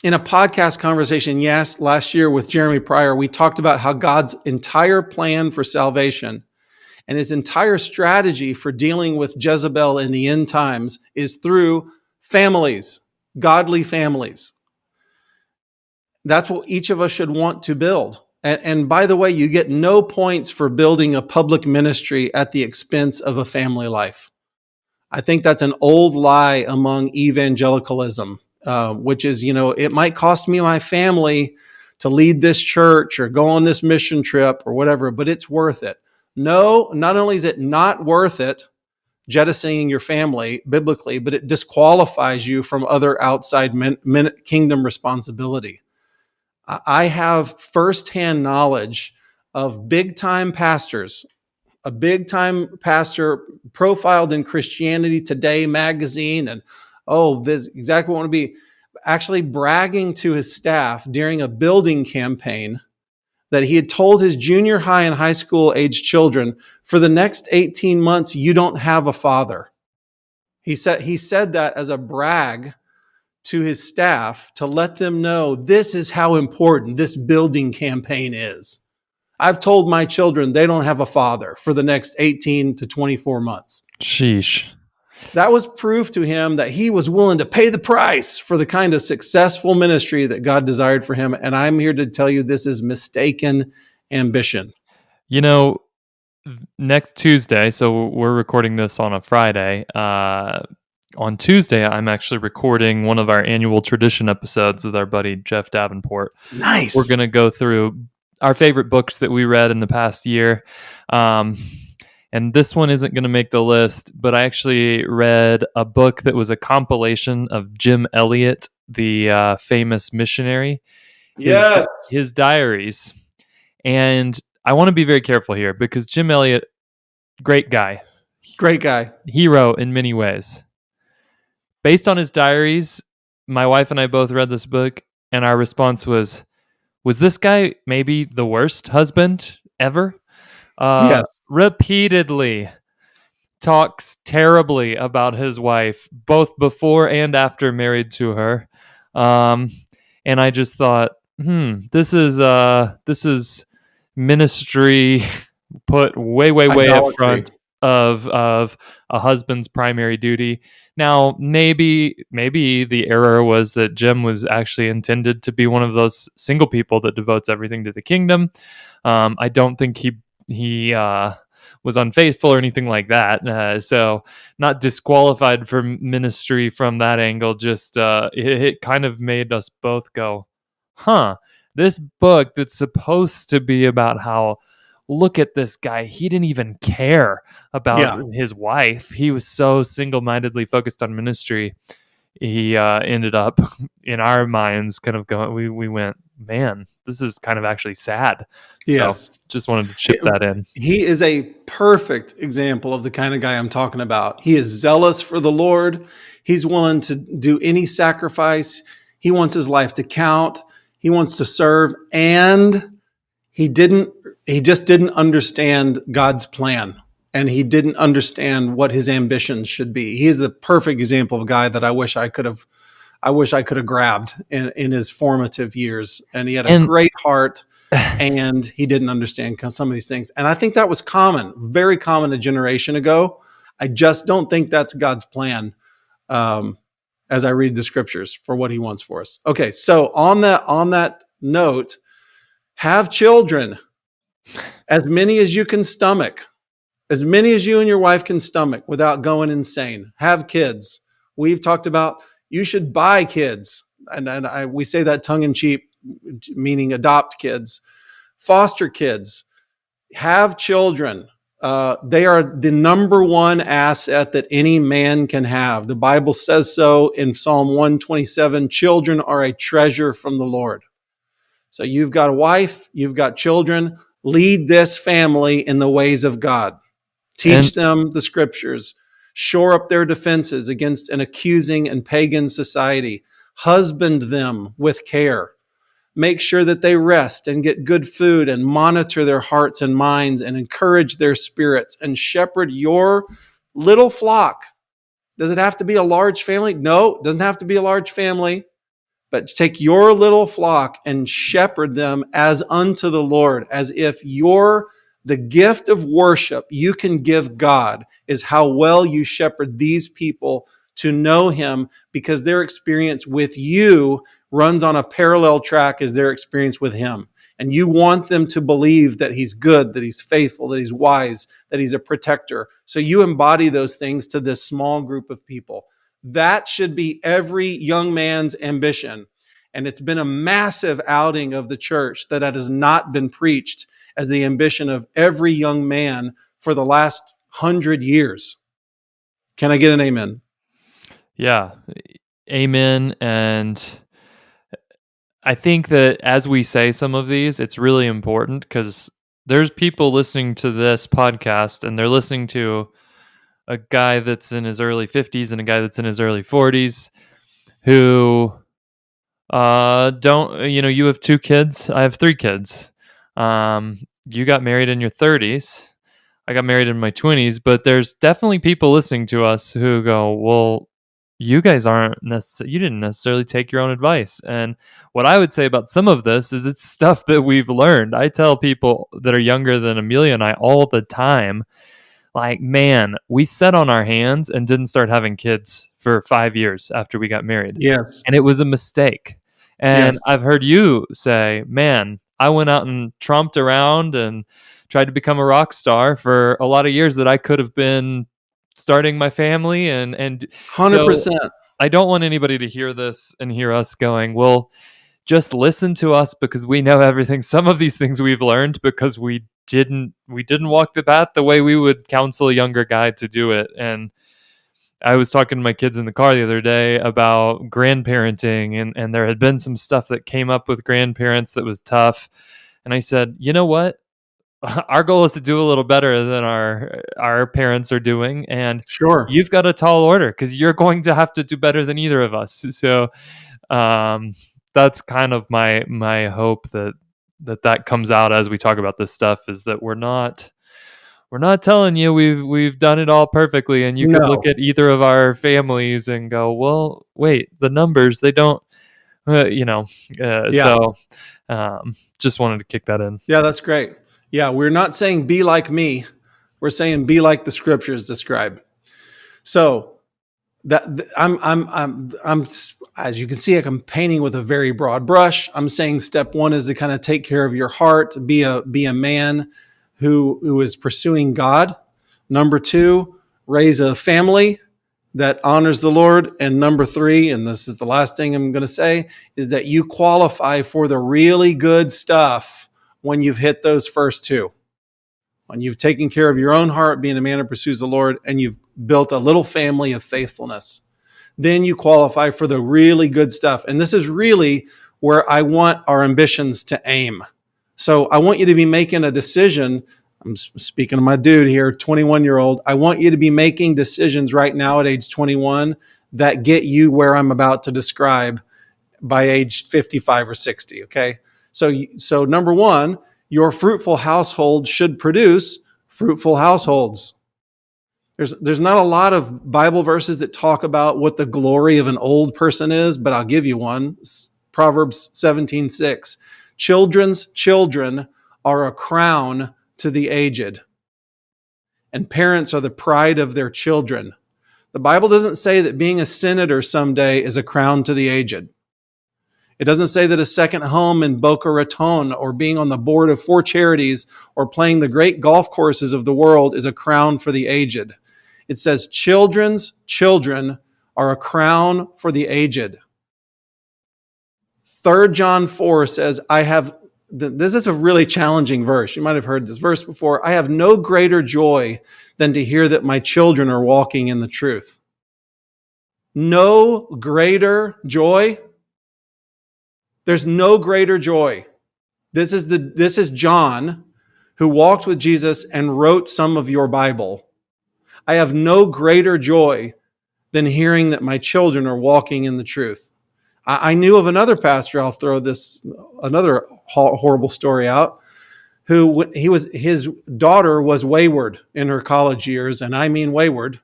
in a podcast conversation, last year with Jeremy Pryor, we talked about how God's entire plan for salvation and his entire strategy for dealing with Jezebel in the end times is through families, godly families. That's what each of us should want to build. And by the way, you get no points for building a public ministry at the expense of a family life. I think that's an old lie among evangelicalism, which is, it might cost me my family to lead this church or go on this mission trip or whatever, but it's worth it. No, not only is it not worth it, jettisoning your family biblically, but it disqualifies you from other outside kingdom responsibility. I have firsthand knowledge of big time pastors, a big time pastor profiled in Christianity Today magazine. And this is exactly what I want to be, actually bragging to his staff during a building campaign that he had told his junior high and high school age children, for the next 18 months, you don't have a father. He said that as a brag to his staff to let them know this is how important this building campaign is. I've told my children they don't have a father for the next 18 to 24 months. Sheesh. That was proof to him that he was willing to pay the price for the kind of successful ministry that God desired for him. And I'm here to tell you this is mistaken ambition. Next Tuesday, so we're recording this on a Friday. On Tuesday, I'm actually recording one of our annual tradition episodes with our buddy Jeff Davenport. Nice. We're going to go through our favorite books that we read in the past year. And this one isn't going to make the list, but I actually read a book that was a compilation of Jim Elliot, the famous missionary. His diaries. And I want to be very careful here because Jim Elliot, great guy. Hero in many ways. Based on his diaries, my wife and I both read this book, and our response was this guy maybe the worst husband ever? Yes. Repeatedly talks terribly about his wife, both before and after married to her. And I just thought, this is ministry put way up front of a husband's primary duty. Now, maybe the error was that Jim was actually intended to be one of those single people that devotes everything to the kingdom. I don't think he was unfaithful or anything like that. So not disqualified for ministry from that angle. Just it kind of made us both go, this book that's supposed to be about how, look at this guy, he didn't even care about his wife. He was so single-mindedly focused on ministry. He ended up in our minds kind of going, we went, man, this is kind of actually sad. Yes. So just wanted to chip that in. He is a perfect example of the kind of guy I'm talking about. He is zealous for the Lord. He's willing to do any sacrifice. He wants his life to count. He wants to serve. And he just didn't understand God's plan. And he didn't understand what his ambitions should be. He is the perfect example of a guy that I wish I could have grabbed in his formative years. And he had a great heart, and he didn't understand some of these things. And I think that was common, very common a generation ago. I just don't think that's God's plan as I read the scriptures for what he wants for us. Okay, so on that note, have children, as many as you can stomach. As many as you and your wife can stomach without going insane. Have kids. We've talked about you should buy kids. And we say that tongue in cheek, meaning adopt kids. Foster kids. Have children. They are the number one asset that any man can have. The Bible says so in Psalm 127. Children are a treasure from the Lord. So you've got a wife, you've got children. Lead this family in the ways of God. Teach them the scriptures. Shore up their defenses against an accusing and pagan society. Husband them with care. Make sure that they rest and get good food and monitor their hearts and minds and encourage their spirits and shepherd your little flock. Does it have to be a large family? No, it doesn't have to be a large family. But take your little flock and shepherd them as unto the Lord, as if the gift of worship you can give God is how well you shepherd these people to know him, because their experience with you runs on a parallel track as their experience with him. And you want them to believe that he's good, that he's faithful, that he's wise, that he's a protector. So you embody those things to this small group of people. That should be every young man's ambition. And it's been a massive outing of the church that has not been preached as the ambition of every young man for the last 100 years. Can I get an amen? Yeah. Amen. And I think that as we say some of these, it's really important because there's people listening to this podcast and they're listening to a guy that's in his early 50s and a guy that's in his early 40s who don't, you have 2 kids. I have 3 kids. You got married in your 30s. I got married in my 20s, but there's definitely people listening to us who go, well, you guys you didn't necessarily take your own advice. And what I would say about some of this is it's stuff that we've learned. I tell people that are younger than Amelia and I all the time, like, man, we sat on our hands and didn't start having kids for 5 years after we got married. Yes. And it was a mistake. And Yes. I've heard you say, man, I went out and tromped around and tried to become a rock star for a lot of years that I could have been starting my family. And so 100%. I don't want anybody to hear this and hear us going, well, just listen to us because we know everything. Some of these things we've learned because we didn't walk the path the way we would counsel a younger guy to do it. And I was talking to my kids in the car the other day about grandparenting, and there had been some stuff that came up with grandparents that was tough. And I said, you know what? Our goal is to do a little better than our parents are doing. And Sure. you've got a tall order because you're going to have to do better than either of us. So that's kind of my hope that comes out as we talk about this stuff, is that we're not telling you we've done it all perfectly, and you could look at either of our families and go, well, wait, the numbers, they don't, So just wanted to kick that in. Yeah, that's great. Yeah, we're not saying be like me. We're saying be like the scriptures describe. So I'm as you can see, I'm painting with a very broad brush. I'm saying step one is to kind of take care of your heart, be a man who is pursuing God. Number two, raise a family that honors the Lord. And number three, and this is the last thing I'm going to say, is that you qualify for the really good stuff when you've hit those first two. When you've taken care of your own heart, being a man who pursues the Lord, and you've built a little family of faithfulness, then you qualify for the really good stuff. And this is really where I want our ambitions to aim. So I want you to be making a decision. I'm speaking to my dude here, 21-year-old. I want you to be making decisions right now at age 21 that get you where I'm about to describe by age 55 or 60, okay? So number one, your fruitful household should produce fruitful households. There's not a lot of Bible verses that talk about what the glory of an old person is, but I'll give you one. Proverbs 17:6. Children's children are a crown to the aged, and parents are the pride of their children. The Bible doesn't say that being a senator someday is a crown to the aged. It doesn't say that a second home in Boca Raton or being on the board of 4 charities or playing the great golf courses of the world is a crown for the aged. It says children's children are a crown for the aged. 3 John 4 says, this is a really challenging verse. You might have heard this verse before. I have no greater joy than to hear that my children are walking in the truth. No greater joy. There's no greater joy. This is John, who walked with Jesus and wrote some of your Bible. I have no greater joy than hearing that my children are walking in the truth. I knew of another pastor, I'll throw another horrible story out, his daughter was wayward in her college years, and I mean wayward.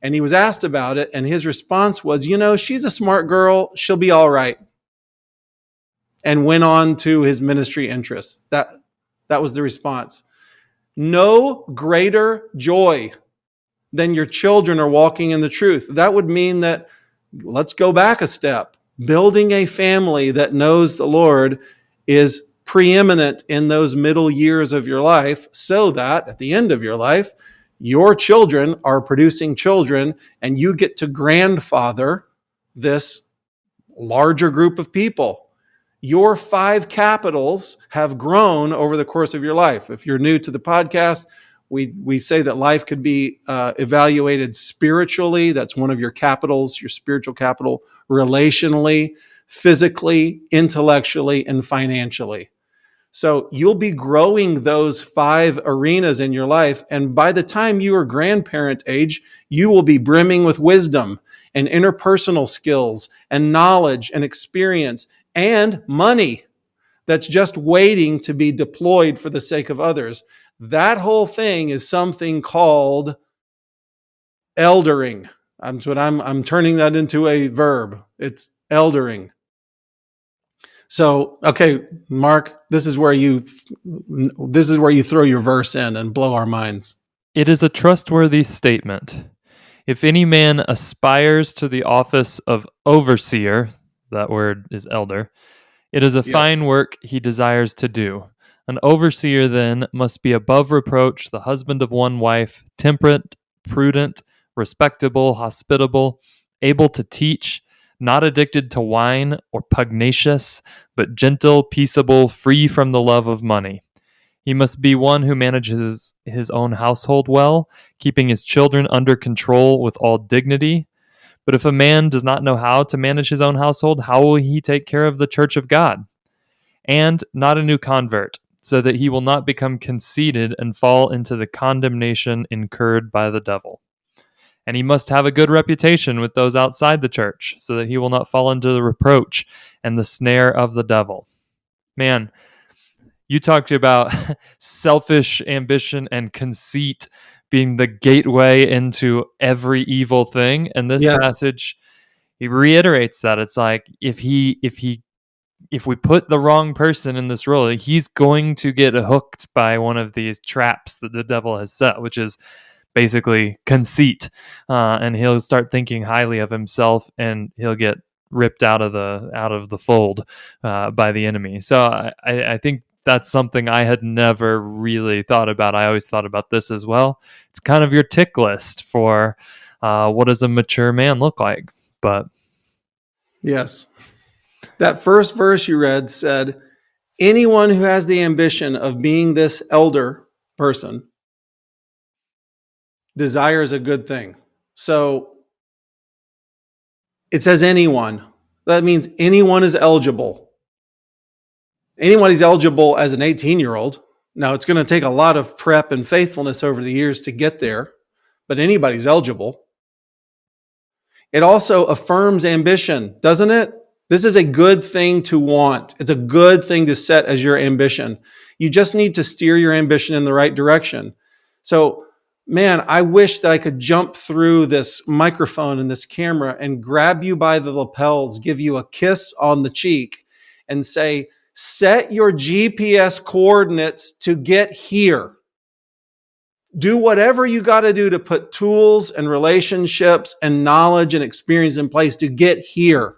And he was asked about it, and his response was, she's a smart girl, she'll be all right. And went on to his ministry interests. That was the response. No greater joy than your children are walking in the truth. That would mean that, let's go back a step. Building a family that knows the Lord is preeminent in those middle years of your life, so that at the end of your life, your children are producing children and you get to grandfather this larger group of people. Your 5 capitals have grown over the course of your life. If you're new to the podcast, we say that life could be evaluated spiritually. That's one of your capitals, your spiritual capital, relationally, physically, intellectually, and financially. So you'll be growing those 5 arenas in your life. And by the time you are grandparent age, you will be brimming with wisdom and interpersonal skills and knowledge and experience and money that's just waiting to be deployed for the sake of others. That whole thing is something called eldering. I'm turning that into a verb. It's eldering. So, okay, Mark, this is where you throw your verse in and blow our minds. It is a trustworthy statement. If any man aspires to the office of overseer, that word is elder, it is a fine work he desires to do. An overseer, then, must be above reproach, the husband of one wife, temperate, prudent, respectable, hospitable, able to teach, not addicted to wine or pugnacious, but gentle, peaceable, free from the love of money. He must be one who manages his own household well, keeping his children under control with all dignity. But if a man does not know how to manage his own household, how will he take care of the church of God? And not a new convert, so that he will not become conceited and fall into the condemnation incurred by the devil. And he must have a good reputation with those outside the church, so that he will not fall into the reproach and the snare of the devil. Man, you talked about selfish ambition and conceit being the gateway into every evil thing. And this passage, he reiterates that. It's like if we put the wrong person in this role, he's going to get hooked by one of these traps that the devil has set, which is basically conceit, and he'll start thinking highly of himself, and he'll get ripped out of the fold by the enemy. So I think that's something I had never really thought about. I always thought about this as well. It's kind of your tick list for what does a mature man look like. But yes, that first verse you read said, anyone who has the ambition of being this elder person desires a good thing. So it says anyone. That means anyone is eligible. Anyone is eligible as an 18-year-old. Now, it's going to take a lot of prep and faithfulness over the years to get there, but anybody's eligible. It also affirms ambition, doesn't it? This is a good thing to want. It's a good thing to set as your ambition. You just need to steer your ambition in the right direction. So, man, I wish that I could jump through this microphone and this camera and grab you by the lapels, give you a kiss on the cheek, and say, set your GPS coordinates to get here. Do whatever you got to do to put tools and relationships and knowledge and experience in place to get here,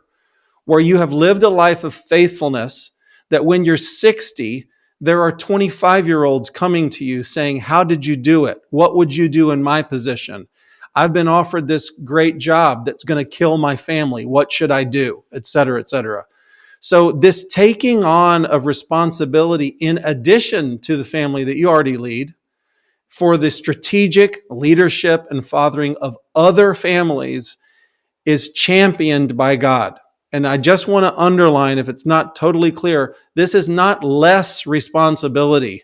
where you have lived a life of faithfulness, that when you're 60, there are 25-year-olds coming to you saying, how did you do it? What would you do in my position? I've been offered this great job that's going to kill my family. What should I do? Et cetera, et cetera. So this taking on of responsibility in addition to the family that you already lead for the strategic leadership and fathering of other families is championed by God. And I just want to underline, if it's not totally clear, this is not less responsibility.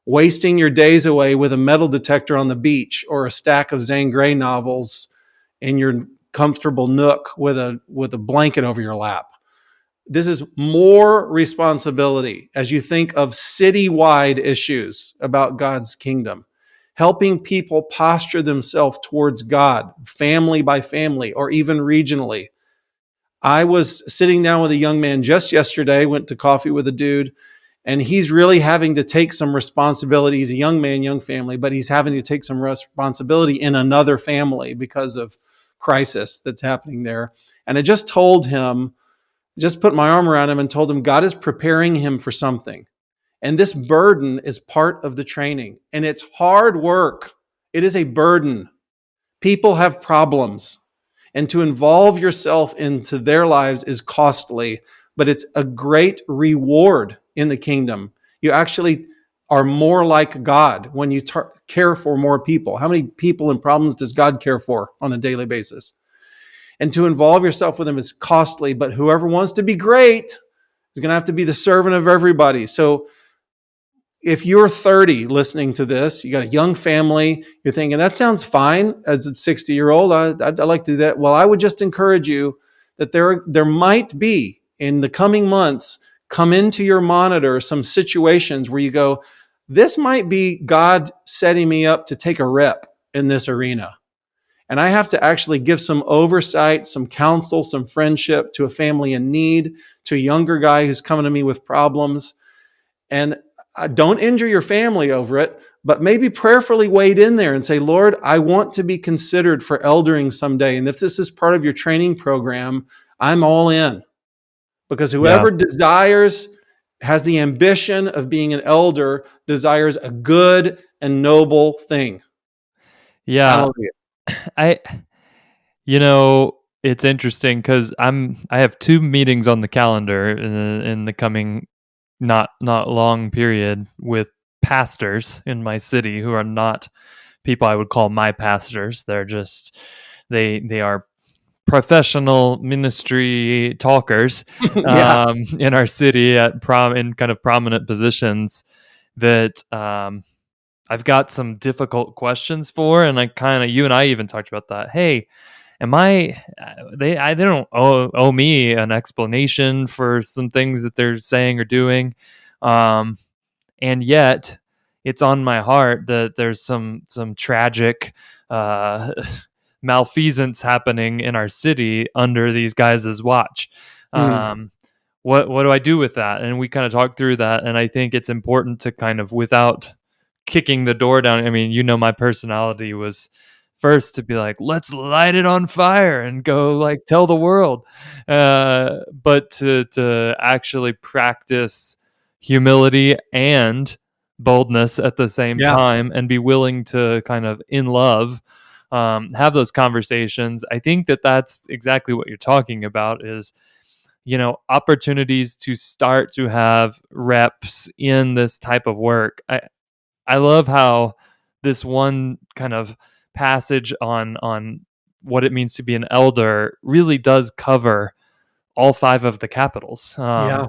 Wasting your days away with a metal detector on the beach or a stack of Zane Grey novels in your comfortable nook with a blanket over your lap. This is more responsibility as you think of citywide issues about God's kingdom, helping people posture themselves towards God, family by family, or even regionally. I was sitting down with a young man just yesterday, went to coffee with a dude, and he's really having to take some responsibility. He's a young man, young family, but he's having to take some responsibility in another family because of crisis that's happening there. And I just told him Just put my arm around him and told him God is preparing him for something. And this burden is part of the training. And it's hard work. It is a burden. People have problems. And to involve yourself into their lives is costly, but it's a great reward in the kingdom. You actually are more like God when you care for more people. How many people and problems does God care for on a daily basis? And to involve yourself with them is costly, but whoever wants to be great is going to have to be the servant of everybody. So if you're 30 listening to this, you got a young family, you're thinking, that sounds fine as a 60-year-old. I'd like to do that. Well, I would just encourage you that there might be in the coming months, come into your monitor some situations where you go, this might be God setting me up to take a rep in this arena. And I have to actually give some oversight, some counsel, some friendship to a family in need, to a younger guy who's coming to me with problems. And don't injure your family over it, but maybe prayerfully wade in there and say, Lord, I want to be considered for eldering someday. And if this is part of your training program, I'm all in. Because Yeah. whoever desires, has the ambition of being an elder, desires a good and noble thing. Yeah. Hallelujah. I it's interesting because I have 2 meetings on the calendar in the coming not long period with pastors in my city who are not people I would call my pastors. They're just they are professional ministry talkers Yeah. in our city in kind of prominent positions that I've got some difficult questions for, and I kind of you and I even talked about that. Hey, am I? They don't owe me an explanation for some things that they're saying or doing, um, and yet it's on my heart that there's some tragic uh, malfeasance happening in our city under these guys' watch. Mm. What do I do with that? And we kind of talked through that, and I think it's important to kind of without kicking the door down. I mean, my personality was first to be like, let's light it on fire and go like tell the world, but to actually practice humility and boldness at the same Yeah. time and be willing to kind of in love have those conversations. I think that that's exactly what you're talking about is opportunities to start to have reps in this type of work. I love how this one kind of passage on what it means to be an elder really does cover all 5 of the capitals. Yeah.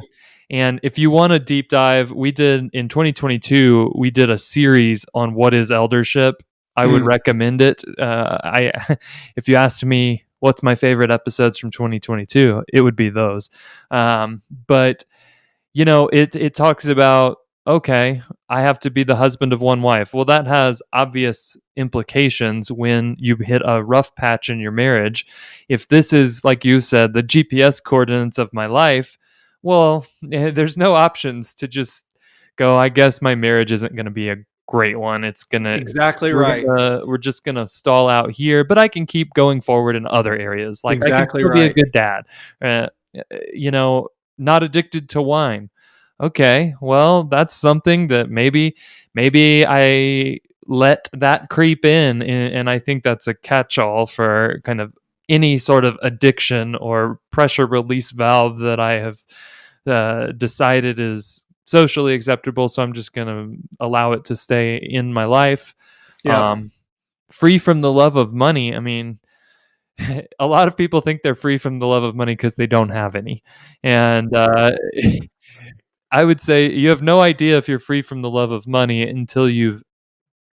And if you want to deep dive, we did in 2022, we did a series on what is eldership. I would Mm. recommend it. If you asked me what's my favorite episodes from 2022, it would be those. But it talks about, okay, I have to be the husband of one wife. Well, that has obvious implications when you hit a rough patch in your marriage. If this is, like you said, the GPS coordinates of my life, well, there's no options to just go, I guess my marriage isn't going to be a great one. Exactly right. We're just gonna stall out here, but I can keep going forward in other areas. Like I can Exactly still be a right. good dad. Uh, you know, not addicted to wine. Okay, well, that's something that maybe I let that creep in, and I think that's a catch-all for kind of any sort of addiction or pressure release valve that I have decided is socially acceptable. So I'm just going to allow it to stay in my life. Yeah. Um, Free from the love of money. I mean, a lot of people think they're free from the love of money because they don't have any. And I would say you have no idea if you're free from the love of money until you've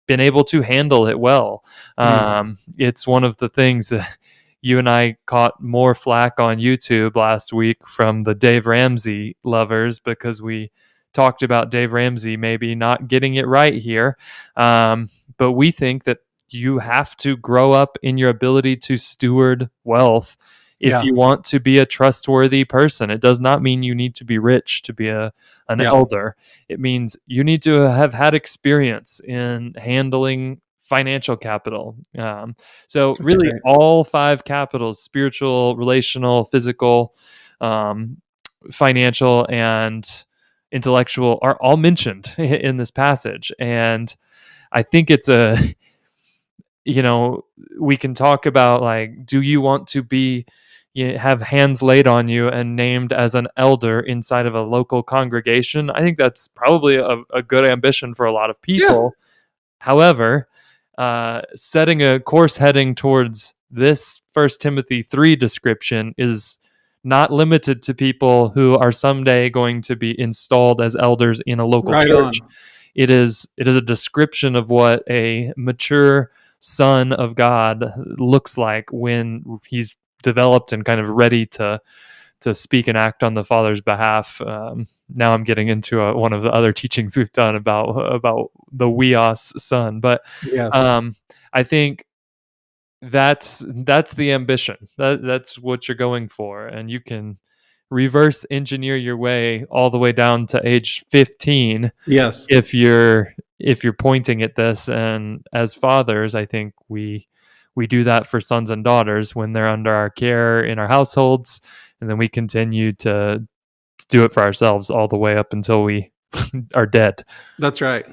been able to handle it well. Mm. It's one of the things that you and I caught more flack on YouTube last week from the Dave Ramsey lovers because we talked about Dave Ramsey maybe not getting it right here. But we think that you have to grow up in your ability to steward wealth if Yeah. you want to be a trustworthy person. It does not mean you need to be rich to be an Yeah. elder. It means you need to have had experience in handling financial capital. So That's really right. all 5 capitals, spiritual, relational, physical, financial and intellectual are all mentioned in this passage. And I think it's we can talk about, like, do you want to be, have hands laid on you and named as an elder inside of a local congregation? I think that's probably a good ambition for a lot of people. However, setting a course heading towards this 1 Timothy 3 description is not limited to people who are someday going to be installed as elders in a local church. It is a description of what a mature son of God looks like when he's developed and kind of ready to speak and act on the Father's behalf. Now I'm getting into one of the other teachings we've done about the weos son, but I think that's the ambition. That's what you're going for, and you can reverse engineer your way all the way down to age 15. Yes, if you're pointing at this. And as fathers, I think we do that for sons and daughters when they're under our care in our households, and then we continue to do it for ourselves all the way up until we are dead. That's right.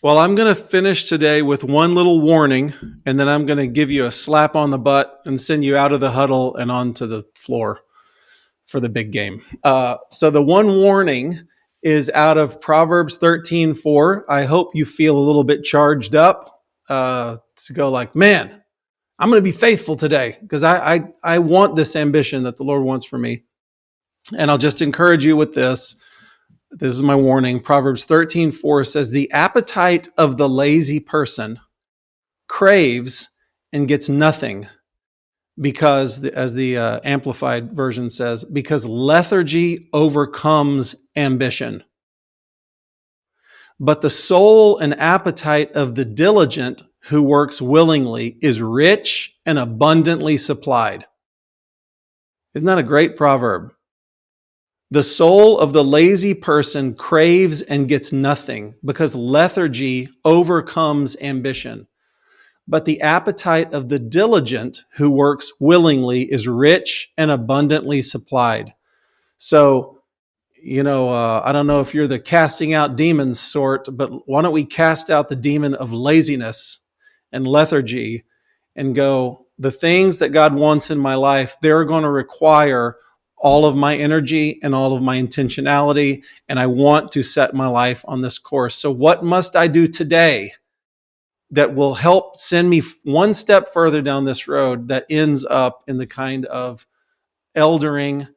Well, I'm going to finish today with one little warning, and then I'm going to give you a slap on the butt and send you out of the huddle and onto the floor for the big game. So the one warning is out of Proverbs 13:4. I hope you feel a little bit charged up to go like, man, I'm going to be faithful today because I want this ambition that the Lord wants for me. And I'll just encourage you with this. This is my warning. Proverbs 13:4 says, the appetite of the lazy person craves and gets nothing because, as the Amplified version says, because lethargy overcomes ambition. But the soul and appetite of the diligent who works willingly is rich and abundantly supplied. Isn't that a great proverb? The soul of the lazy person craves and gets nothing because lethargy overcomes ambition. But the appetite of the diligent who works willingly is rich and abundantly supplied. So, I don't know if you're the casting out demons sort, but why don't we cast out the demon of laziness and lethargy and go, the things that God wants in my life, they're going to require all of my energy and all of my intentionality, and I want to set my life on this course. So what must I do today that will help send me one step further down this road that ends up in the kind of eldering,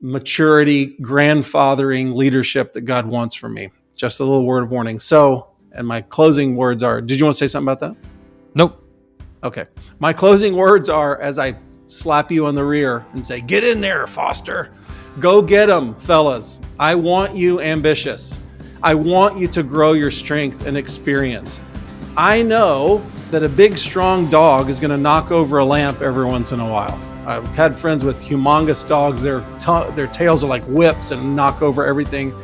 maturity, grandfathering leadership that God wants from me? Just a little word of warning. So, and my closing words are, did you want to say something about that? Nope. Okay. My closing words are, as I slap you on the rear and say, get in there, Foster. Go get them, fellas. I want you ambitious. I want you to grow your strength and experience. I know that a big, strong dog is going to knock over a lamp every once in a while. I've had friends with humongous dogs. Their tails are like whips and knock over everything.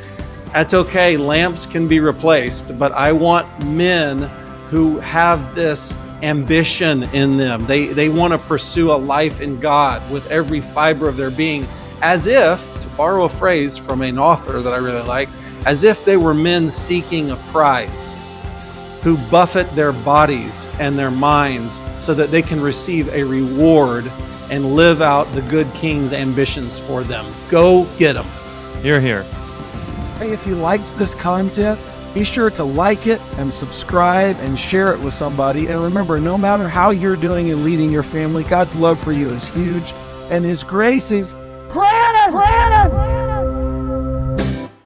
That's okay. Lamps can be replaced, but I want men who have this ambition in them. They want to pursue a life in God with every fiber of their being, as if, to borrow a phrase from an author that I really like, as if they were men seeking a prize, who buffet their bodies and their minds so that they can receive a reward and live out the good King's ambitions for them. Go get them. Hear, hear. Hey, if you liked this content, be sure to like it and subscribe and share it with somebody. And remember, no matter how you're doing in leading your family, God's love for you is huge and His grace is granted.